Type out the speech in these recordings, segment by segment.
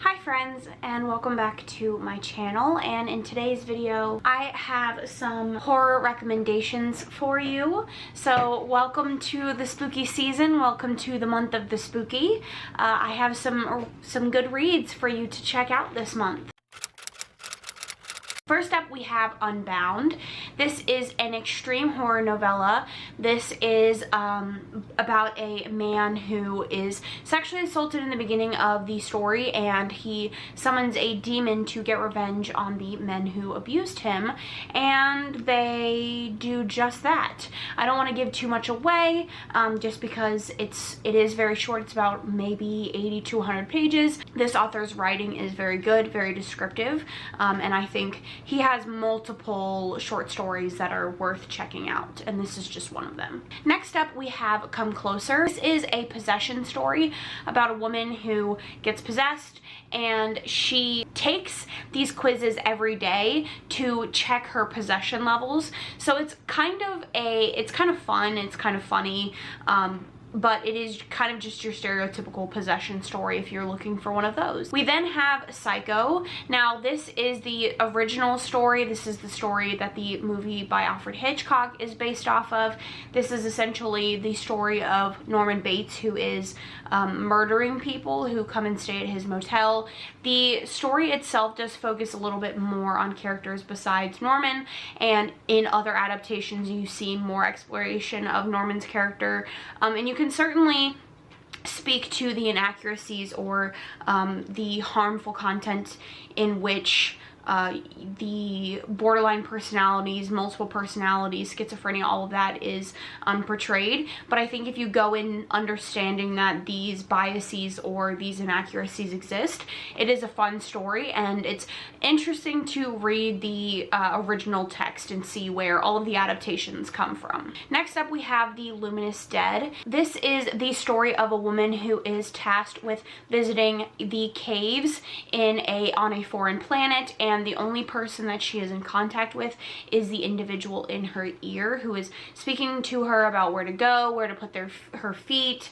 Hi friends, and welcome back to my channel. And in today's video I have some horror recommendations for you. So welcome to the spooky season, welcome to the month of the spooky. I have some good reads for you to check out this month. First up, we have Unbound. This is an extreme horror novella. This is about a man who is sexually assaulted in the beginning of the story, and he summons a demon to get revenge on the men who abused him, and they do just that. I don't want to give too much away, just because it is very short. It's about maybe 80 to 100 pages. This author's writing is very good, very descriptive, and I think he has multiple short stories that are worth checking out, and this is just one of them. Next up, we have Come Closer. This is a possession story about a woman who gets possessed, and she takes these quizzes every day to check her possession levels. So it's kind of fun, it's kind of funny, but it is kind of just your stereotypical possession story if you're looking for one of those. We then have Psycho. Now this is the original story. This is the story that the movie by Alfred Hitchcock is based off of. This is essentially the story of Norman Bates, who is murdering people who come and stay at his motel. The story itself does focus a little bit more on characters besides Norman, and in other adaptations you see more exploration of Norman's character, and you can certainly speak to the inaccuracies or the harmful content in which the borderline personalities, multiple personalities, schizophrenia, all of that is portrayed. But I think if you go in understanding that these biases or these inaccuracies exist, it is a fun story, and it's interesting to read the original text and see where all of the adaptations come from. Next up, we have the Luminous Dead. This is the story of a woman who is tasked with visiting the caves on a foreign planet, and the only person that she is in contact with is the individual in her ear who is speaking to her about where to go, where to put her feet,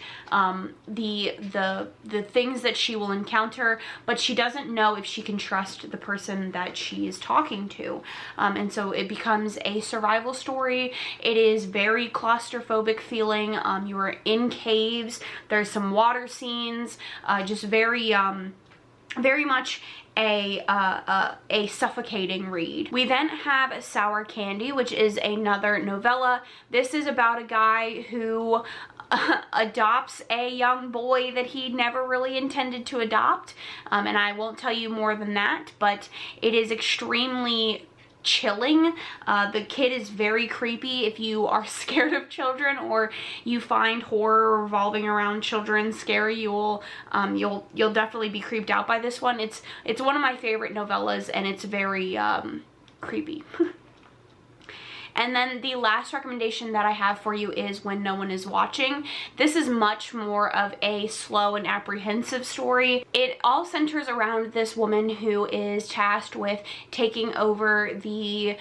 the things that she will encounter, but she doesn't know if she can trust the person that she is talking to. And so it becomes a survival story. It is very claustrophobic feeling. You are in caves. There's some water scenes, just very much a suffocating read. We then have Sour Candy, which is another novella. This is about a guy who adopts a young boy that he never really intended to adopt, and I won't tell you more than that, but it is extremely chilling. The kid is very creepy. If you are scared of children or you find horror revolving around children scary, you'll definitely be creeped out by this one. It's one of my favorite novellas, and it's very creepy. And then the last recommendation that I have for you is When No One Is Watching. This is much more of a slow and apprehensive story. It all centers around this woman who is tasked with taking over the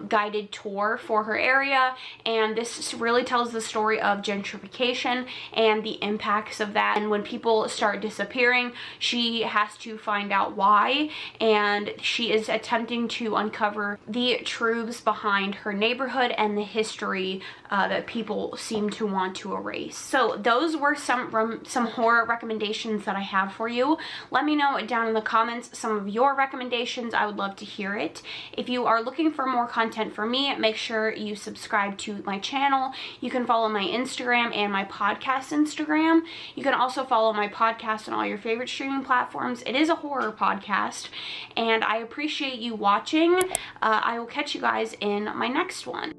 guided tour for her area, and this really tells the story of gentrification and the impacts of that. And when people start disappearing, she has to find out why, and she is attempting to uncover the truths behind her neighborhood and the history that people seem to want to erase. So those were some horror recommendations that I have for you. Let me know down in the comments some of your recommendations. I would love to hear it. If you are looking for more content from me, make sure you subscribe to my channel. You can follow my Instagram and my podcast Instagram. You can also follow my podcast on all your favorite streaming platforms. It is a horror podcast, and I appreciate you watching. I will catch you guys in my next one.